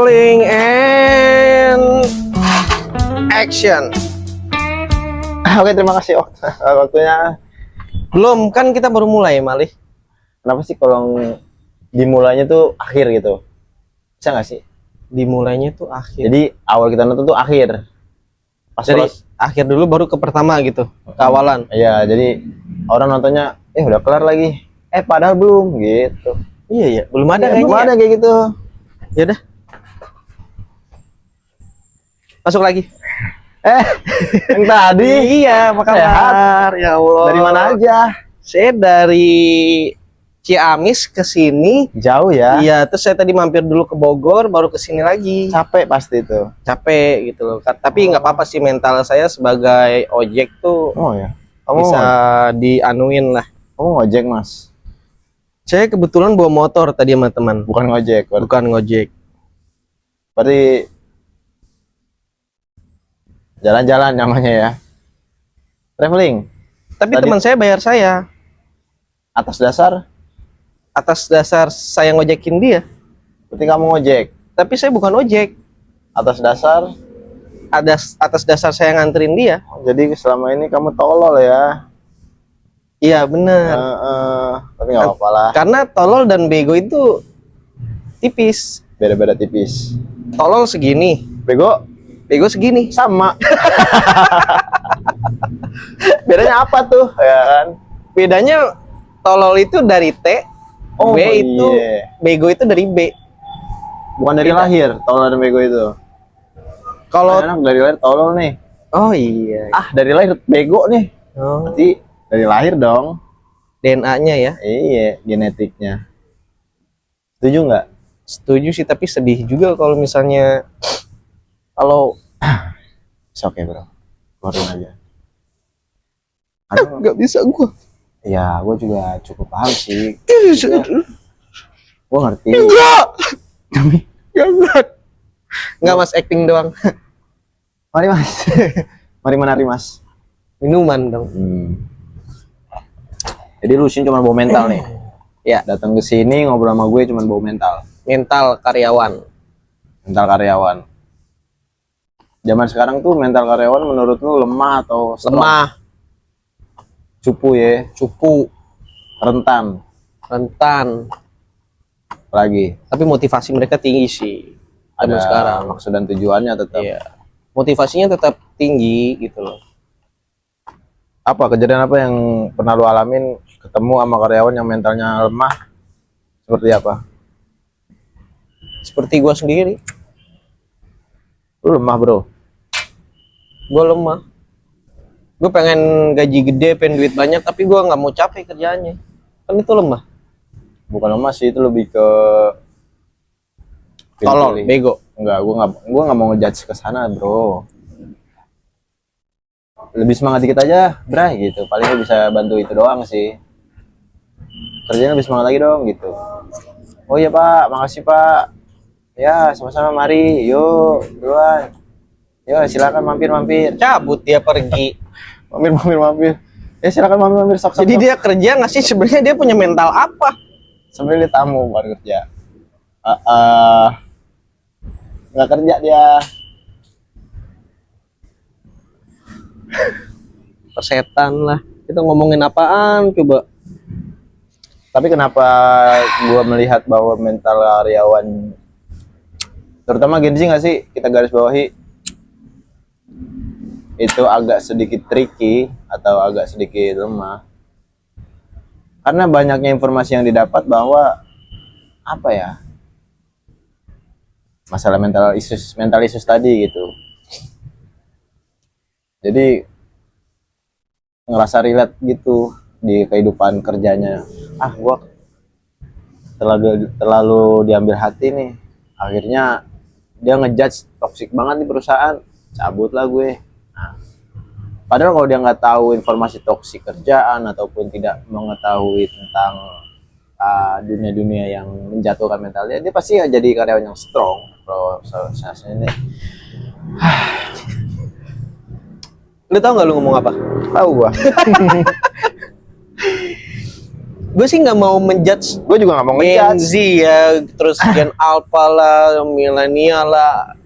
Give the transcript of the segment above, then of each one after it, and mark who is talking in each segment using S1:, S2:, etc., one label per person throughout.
S1: Rolling and action.
S2: Oke, terima kasih waktunya.
S1: Belum, kan kita baru mulai, Malih.
S2: Kenapa sih kalau dimulainya tuh akhir gitu? Bisa nggak sih?
S1: Dimulainya tuh akhir.
S2: Jadi awal kita nonton tuh akhir. Pas
S1: Dari
S2: terus,
S1: akhir dulu baru ke pertama gitu, ke awalan.
S2: iya, jadi orang nontonnya, udah kelar lagi. Padahal belum gitu.
S1: Iya, iya, belum ada
S2: Belum
S1: kayaknya.
S2: ada kayak gitu.
S1: Ya udah. Masuk lagi.
S2: Yang tadi
S1: Iya, apa kabar? Ya Allah.
S2: dari mana aja?
S1: Saya dari Ciamis ke sini.
S2: Jauh ya?
S1: Iya, terus saya tadi mampir dulu ke Bogor, baru ke sini lagi.
S2: Capek pasti itu.
S1: Capek gitu loh. Tapi nggak apa-apa sih, mental saya sebagai ojek tuh
S2: Oh ya.
S1: bisa dianuin lah.
S2: Kamu ngojek, Mas?
S1: Saya kebetulan bawa motor tadi sama teman.
S2: Bukan ngojek.
S1: Bukan ngojek.
S2: Berarti jalan-jalan namanya ya. Traveling.
S1: Tapi
S2: Tadi-
S1: teman saya bayar saya
S2: Atas dasar,
S1: atas dasar saya ngojekin dia.
S2: berarti kamu ngojek.
S1: Tapi saya bukan ojek.
S2: Atas dasar,
S1: Atas dasar saya nganterin dia.
S2: jadi selama ini kamu tolol ya.
S1: Iya bener.
S2: Tapi nggak apa-apa lah.
S1: Karena tolol dan bego itu tipis.
S2: Beda-beda tipis.
S1: Tolol segini,
S2: Bego
S1: bego segini.
S2: sama. Bedanya apa tuh? Ya kan?
S1: Bedanya tolol itu dari T,
S2: Oh,
S1: B itu
S2: iya.
S1: bego itu dari B.
S2: Bukan dari
S1: Beda.
S2: lahir, tolol dan bego itu.
S1: Kalau
S2: Anak dari lahir tolol nih.
S1: oh iya.
S2: Dari lahir bego nih.
S1: Oh,
S2: Berarti dari lahir dong.
S1: DNA-nya ya.
S2: Iya, genetiknya. Setuju nggak?
S1: Setuju sih, tapi sedih juga kalau misalnya kalau
S2: Oke bro, keluarin aja. Aduh,
S1: nggak bisa gua.
S2: ya gue juga cukup paham sih. Gue ngerti.
S1: Enggak. Enggak. Enggak Mas, acting doang.
S2: Mari mas. Mari menari mas.
S1: Minuman dong.
S2: Jadi Lusin cuma bawa mental nih.
S1: Ya,
S2: Datang ke sini ngobrol sama gue cuma bawa mental.
S1: mental karyawan.
S2: Mental karyawan. Zaman sekarang tuh mental karyawan menurut lu lemah atau strong?
S1: Lemah,
S2: Cupu ya,
S1: cupu,
S2: rentan
S1: rentan.
S2: lagi.
S1: Tapi motivasi mereka tinggi sih. Zaman
S2: Ada
S1: sekarang.
S2: maksud dan tujuannya tetap.
S1: Iya. Motivasinya tetap tinggi gitu loh.
S2: Apa kejadian apa yang pernah lu alamin ketemu sama karyawan yang mentalnya lemah? Seperti apa?
S1: Seperti gua sendiri,
S2: Lu lemah bro.
S1: gua lemah. Gue pengen gaji gede, pengen duit banyak, tapi gua nggak mau capek kerjaannya. Kan itu lemah.
S2: Bukan lemah sih, itu lebih ke
S1: Tolol,
S2: pilih-pilih.
S1: bego.
S2: Enggak, gua nggak mau ngejudge ke sana bro. Lebih semangat dikit aja, Bray gitu. Paling lu bisa bantu itu doang sih. Kerjanya lebih semangat lagi dong gitu. Oh iya Pak, makasih Pak. Ya sama-sama, mari. Yuk duluan. Yuk silakan mampir.
S1: Cabut dia pergi.
S2: Mampir. Ya silakan mampir sok.
S1: Jadi dia kerja nggak sih? Sebenarnya dia punya mental apa?
S2: sebenarnya dia tamu baru kerja. Nggak kerja dia.
S1: Persetan lah. Kita ngomongin apaan coba?
S2: Tapi kenapa gua melihat bahwa mental karyawan, terutama Gen Z nggak sih, kita garis bawahi, itu agak sedikit tricky atau agak sedikit lemah? Karena banyaknya informasi yang didapat bahwa apa ya, masalah mental issues tadi gitu. Jadi ngerasa relate gitu di kehidupan kerjanya. Gua terlalu diambil hati nih. Akhirnya dia ngejudge toxic banget di perusahaan. Cabut lah gue. Nah, padahal kalau dia nggak tahu informasi toksik kerjaan ataupun tidak mengetahui tentang dunia-dunia yang menjatuhkan mentalnya, dia pasti jadi karyawan yang strong. Proses ini.
S1: Lu tau nggak lu ngomong apa?
S2: Tahu gua.
S1: gue sih nggak mau menjudge
S2: Gue juga nggak mau
S1: Gen
S2: ngejudge.
S1: Z ya, terus Gen Alpha lah, milenial lah.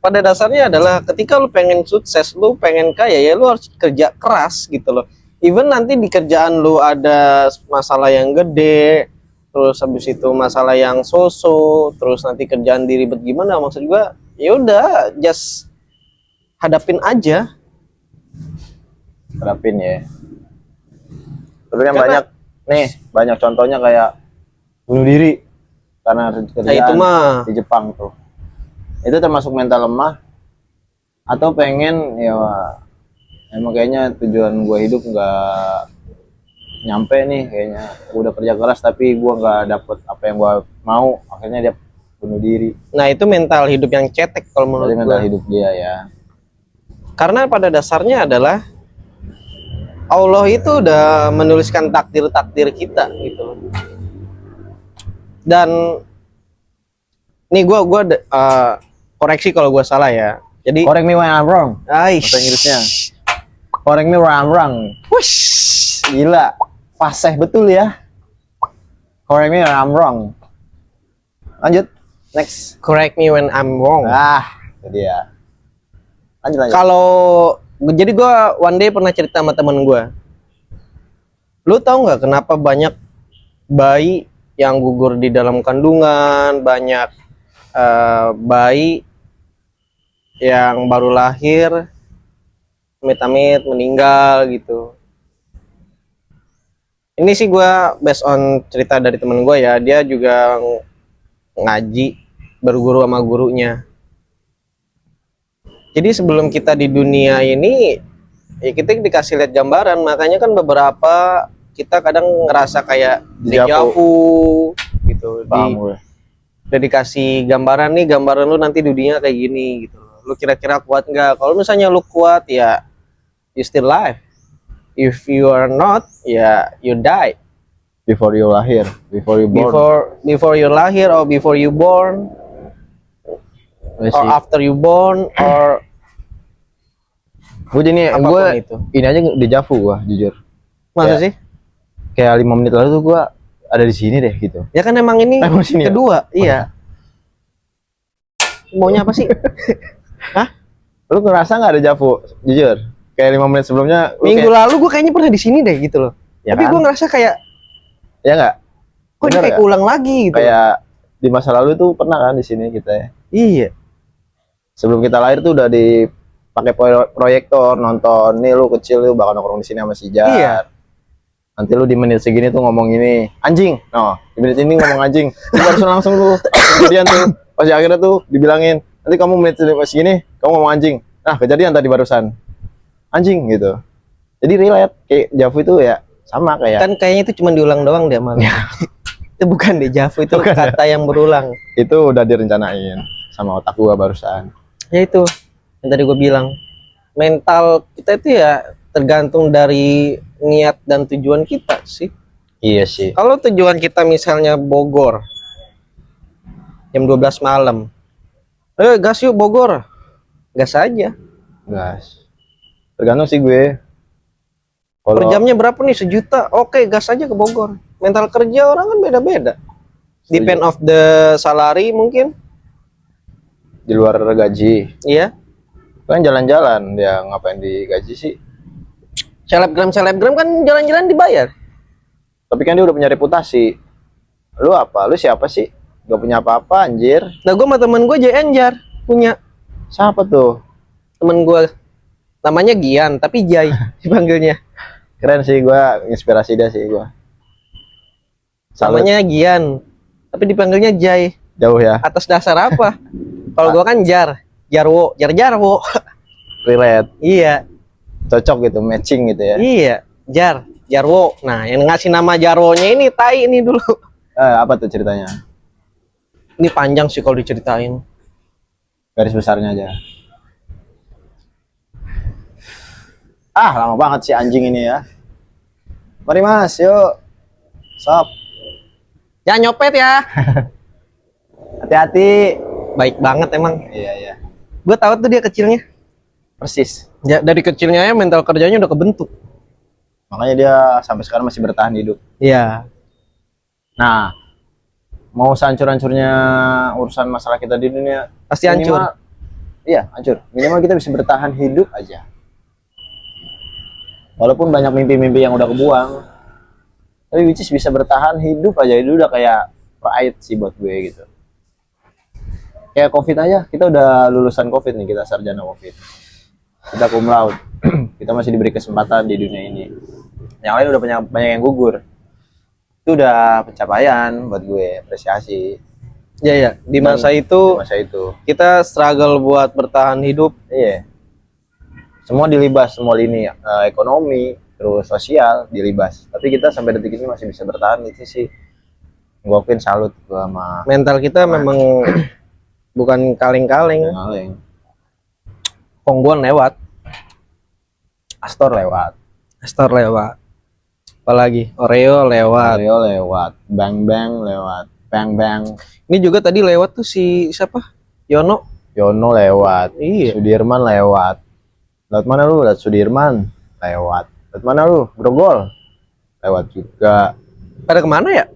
S1: Pada dasarnya adalah ketika lu pengen sukses, lu pengen kaya ya lu harus kerja keras gitu loh. Even nanti di kerjaan lu ada masalah yang gede, terus habis itu masalah yang so-so, terus nanti kerjaan diribet gimana, maksud gua ya udah just hadapin aja.
S2: Terapin ya. Tapi kan
S1: Karena-
S2: banyak nih, banyak contohnya kayak bunuh diri karena
S1: Nah, itu
S2: kerjaan
S1: mah
S2: di Jepang tuh. Itu termasuk mental lemah atau pengen ya emang kayaknya tujuan gua hidup nggak nyampe nih, kayaknya gua udah kerja keras tapi gua nggak dapet apa yang gua mau, akhirnya dia bunuh diri.
S1: nah itu mental hidup yang cetek kalau menurut
S2: Berarti mental
S1: gua.
S2: hidup dia ya.
S1: Karena pada dasarnya adalah Allah itu udah menuliskan takdir-takdir kita gitu loh. Dan nih gua koreksi kalau gua salah ya. Jadi
S2: Correct me when I'm wrong.
S1: Aish.
S2: Bahasa Inggrisnya. Correct me when I'm wrong.
S1: Wush.
S2: Gila, fasih betul ya. Correct me when I'm wrong. Lanjut, next.
S1: Correct me when I'm wrong.
S2: Itu dia. Lanjut.
S1: Kalau jadi gua one day pernah cerita sama temen gua. Lu tahu nggak kenapa banyak bayi yang gugur di dalam kandungan, banyak bayi yang baru lahir amit-amit meninggal gitu. Ini sih gua based on cerita dari temen gua ya, dia juga ngaji berguru sama gurunya. Jadi sebelum kita di dunia ini ya kita dikasih lihat gambaran, makanya kan beberapa kita kadang ngerasa kayak deja vu gitu.
S2: Paham gue.
S1: Udah dikasih gambaran nih, gambaran lu nanti di dunia kayak gini gitu. Lu kira-kira kuat nggak? Kalau misalnya lu kuat ya you still live. If you are not ya you die.
S2: Before you lahir, before you born.
S1: Before you lahir or before you born or after you born or
S2: gue jadi
S1: apapun
S2: gue
S1: itu.
S2: ini aja deja vu gue jujur.
S1: Masa
S2: Ya.
S1: sih?
S2: Kayak 5 menit lalu tuh gue ada di sini deh gitu.
S1: Ya kan emang ini
S2: Emang sini ya?
S1: kedua, iya. Maunya apa sih? Hah?
S2: Lu ngerasa nggak deja vu? Jujur. Kayak 5 menit sebelumnya.
S1: Minggu lalu gue kayaknya pernah di sini deh gitu loh.
S2: Ya
S1: Tapi
S2: kan?
S1: gue ngerasa kayak
S2: Ya nggak?
S1: kok
S2: Bener
S1: kayak
S2: nggak?
S1: ulang lagi gitu.
S2: Kayak di masa lalu tuh pernah kan di sini kita ya.
S1: Iya.
S2: Sebelum kita lahir tuh udah dipakai proyektor nonton. Nih lu kecil lu bakal nongkrong di sini sama si Jar.
S1: Iya.
S2: Nanti lu di menit segini tuh ngomong ini anjing. No, di menit ini ngomong anjing. Lu harus langsung tuh kejadian tuh. Pas di akhirnya tuh dibilangin, nanti kamu menit segini kamu ngomong anjing. Nah, kejadian tadi barusan. Anjing gitu. Jadi relate kayak deja vu itu ya sama kayak
S1: Kan kayaknya itu cuma diulang doang deh malah. Itu bukan deja vu, itu
S2: Bukan,
S1: kata yang berulang.
S2: itu udah direncanain sama otak gua barusan.
S1: Ya itu yang tadi gue bilang. Mental kita itu ya tergantung dari niat dan tujuan kita sih.
S2: Iya sih.
S1: Kalau tujuan kita misalnya Bogor jam 12 malam, gas yuk Bogor, gas aja.
S2: Gas. Tergantung sih gue.
S1: Per jamnya berapa nih? 1 juta, oke gas aja ke Bogor. Mental kerja orang kan beda-beda. Depend of the salary mungkin.
S2: Di luar gaji.
S1: Iya.
S2: Kan jalan-jalan dia ngapain digaji sih?
S1: Selebgram kan jalan-jalan dibayar.
S2: Tapi kan dia udah punya reputasi. Lu apa? Lu siapa sih? Gak punya apa-apa anjir.
S1: Nah gue sama temen gue JNjar punya
S2: Siapa tuh?
S1: temen gue namanya Gian tapi Jai dipanggilnya.
S2: Keren sih, gua inspirasi dia sih gua. Salut.
S1: Namanya Gian tapi dipanggilnya Jai.
S2: Jauh ya.
S1: Atas dasar apa? Kalau gue kan Jarwo.
S2: Relate.
S1: Iya.
S2: Cocok gitu, matching gitu ya.
S1: Iya, Jarwo. Nah, yang ngasih nama Jarwonya ini Tai ini dulu.
S2: Apa tuh ceritanya?
S1: Ini panjang sih kalau diceritain.
S2: Garis besarnya aja. Lama banget sih anjing ini ya. Mari mas, yuk. Sop.
S1: Ya nyopet ya.
S2: Hati-hati.
S1: Baik banget emang.
S2: Iya, iya.
S1: Gue tahu tuh dia kecilnya.
S2: Persis.
S1: Ya dari kecilnya ya mental kerjanya udah kebentuk.
S2: Makanya dia sampai sekarang masih bertahan hidup.
S1: Iya.
S2: Nah, mau sehancur-hancurnya urusan masalah kita di dunia,
S1: Pasti hancur.
S2: Iya, hancur. Minimal kita bisa bertahan hidup aja. Walaupun banyak mimpi-mimpi yang udah kebuang, tapi which is bisa bertahan hidup aja, itu udah kayak pride sih buat gue gitu. Kayak COVID aja, kita udah lulusan COVID nih, kita sarjana COVID. Kita cum laude. Kita masih diberi kesempatan di dunia ini. Yang lain udah banyak yang gugur. Itu udah pencapaian buat gue, apresiasi.
S1: Ya ya, di masa
S2: Di
S1: itu
S2: masa itu.
S1: kita struggle buat bertahan hidup.
S2: Iya. Semua dilibas, semua lini ekonomi, terus sosial dilibas. Tapi kita sampai detik ini masih bisa bertahan, itu sih gue akuin salut gua sama
S1: Mental kita memang bukan kaleng-kaleng.
S2: Kaleng.
S1: Kongguan lewat,
S2: Astor lewat,
S1: Astor lewat. Apalagi Oreo lewat.
S2: Mario lewat, Bang Bang lewat, Bang Bang,
S1: Ini juga tadi lewat tuh si siapa? Yono.
S2: Yono lewat,
S1: Iya.
S2: Sudirman lewat. Lewat mana lu? Lewat Sudirman lewat. Lewat mana lu? Grogol lewat juga.
S1: Pada kemana ya?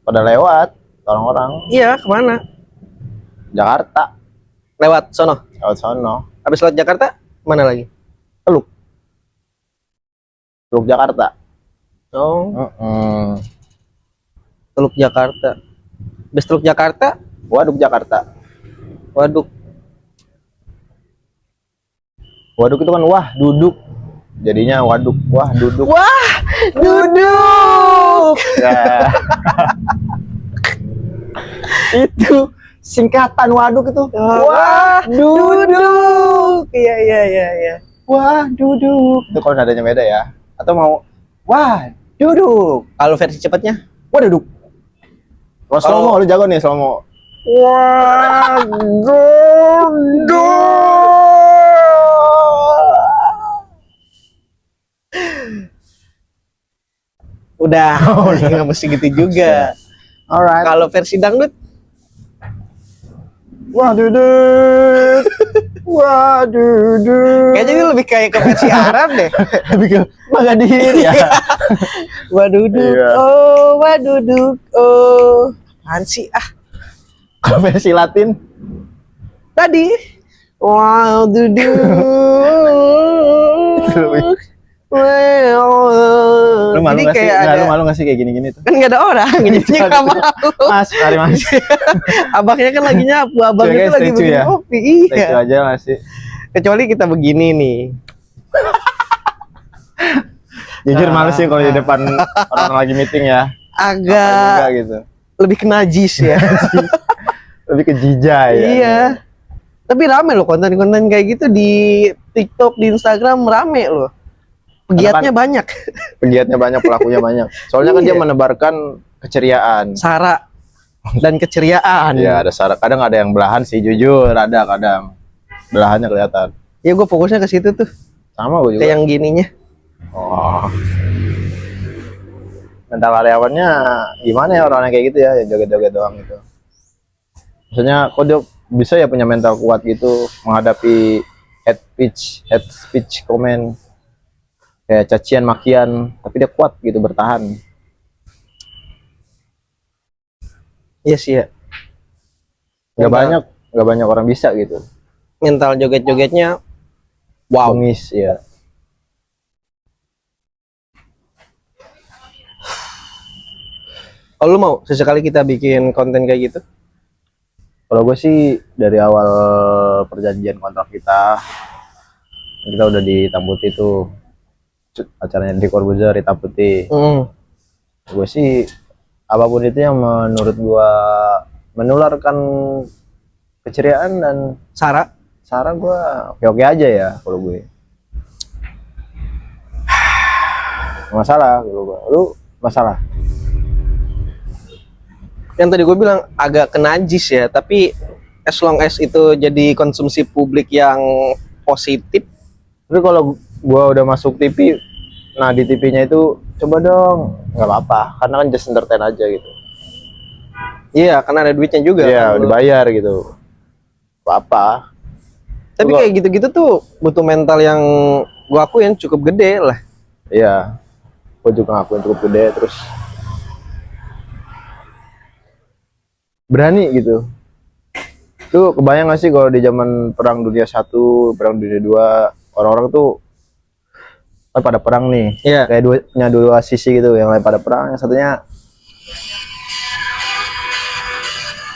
S2: Pada lewat orang-orang
S1: Iya, kemana?
S2: Jakarta,
S1: Lewat sono.
S2: lewat sono.
S1: Habis lewat Jakarta, mana lagi?
S2: Teluk Jakarta.
S1: Oh,
S2: Mm-mm.
S1: Teluk Jakarta. Habis Teluk Jakarta,
S2: Waduk Jakarta.
S1: Waduk.
S2: Waduk itu kan wah duduk, jadinya waduk, wah duduk.
S1: Wah, duduk.
S2: Ya. Itu singkatan waduk itu.
S1: Wah, duduk. Iya, iya, iya, iya.
S2: Wah duduk. Itu kalau nadanya beda ya. Atau mau wah duduk.
S1: Kalau versi cepatnya,
S2: Wah duduk. Kalau slow mo, lu jago nih slow mo.
S1: wah, duduk. Udah, nggak mesti gitu juga.
S2: Alright.
S1: Kalau versi dangdut,
S2: Wah duduk. Wah duduk.
S1: kayaknya ini lebih kayak ke versi Arab deh.
S2: Lebih ke Magadir ya.
S1: Wah duduk,
S2: Iya.
S1: oh, wah duduk, oh. Apaan sih? Ah,
S2: Kalau versi Latin,
S1: tadi. Wow, duduk.
S2: Itu lebih-
S1: Wow.
S2: lu malu
S1: Jadi
S2: nggak sih?
S1: kayak
S2: Nggak,
S1: ada,
S2: lu malu nggak sih kayak gini-gini tuh?
S1: kan nggak ada orang, jadi nggak malu.
S2: Mas, mari mas.
S1: Abangnya kan lagi nyapu, abangnya
S2: Cewek
S1: tuh lagi
S2: setuju
S1: bikin
S2: ya?
S1: kopi.
S2: Itu
S1: Iya.
S2: aja masih.
S1: Kecuali kita begini nih.
S2: Jujur males sih kalau di depan orang lagi meeting ya.
S1: Agak
S2: Enggak gitu.
S1: lebih ke najis ya.
S2: Lebih ke jijai ya.
S1: Iya. Tapi rame loh konten-konten kayak gitu di TikTok, di Instagram rame loh. Pegiatnya banyak.
S2: Pegiatnya banyak, pelakunya banyak. Soalnya kan dia
S1: Iya.
S2: menebarkan keceriaan.
S1: Sara dan keceriaan.
S2: Iya, ada syarat. Kadang ada yang belahan sih, jujur. Ada kadang. Belahannya kelihatan.
S1: Ya gue fokusnya ke situ tuh.
S2: Sama gue juga.
S1: Kayak yang gininya.
S2: Oh. Mental karyawannya gimana ya orang kayak gitu ya, yang joget-joget doang gitu. Maksudnya kok dia bisa ya punya mental kuat gitu menghadapi hate speech komen kayak cacian makian, tapi dia kuat gitu bertahan.
S1: Iya sih ya.
S2: Nggak banyak orang bisa gitu.
S1: Mental joget-jogetnya wow.
S2: Bengis ya.
S1: Kalau lu mau sesekali kita bikin konten kayak gitu?
S2: Kalau gue sih dari awal perjanjian kontrak kita udah di Tamputi tuh, acaranya di Corbuzier di Tamputi. Gue sih apapun itu yang menurut gue menularkan keceriaan dan
S1: Sara,
S2: gue oke aja ya kalau gue. Masalah kalau gue, lu masalah.
S1: yang tadi gue bilang agak kenajis ya, tapi as long as itu jadi konsumsi publik yang positif.
S2: Tapi kalau gue udah masuk TV, nah di TV-nya itu coba dong, nggak apa-apa, karena kan just entertain aja gitu.
S1: Iya, karena ada duitnya juga.
S2: Iya,
S1: kan, lu.
S2: dibayar gitu. Apa?
S1: Tapi
S2: Gua-
S1: kayak gitu-gitu tuh butuh mental yang gue akuin cukup gede lah.
S2: Iya, gue juga ngakuin cukup gede. Terus berani gitu. Tuh kebayang gak sih kalau di zaman perang dunia 1, perang dunia 2, orang-orang tuh kan pada perang nih.
S1: Iya.
S2: Kayak punya dua sisi gitu, yang lain pada perang, yang satunya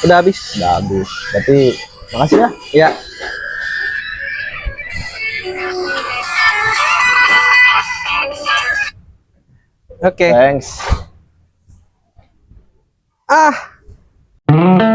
S1: Udah habis.
S2: udah habis. Berarti makasih ya.
S1: Ya. Oke.
S2: Thanks.
S1: Ah.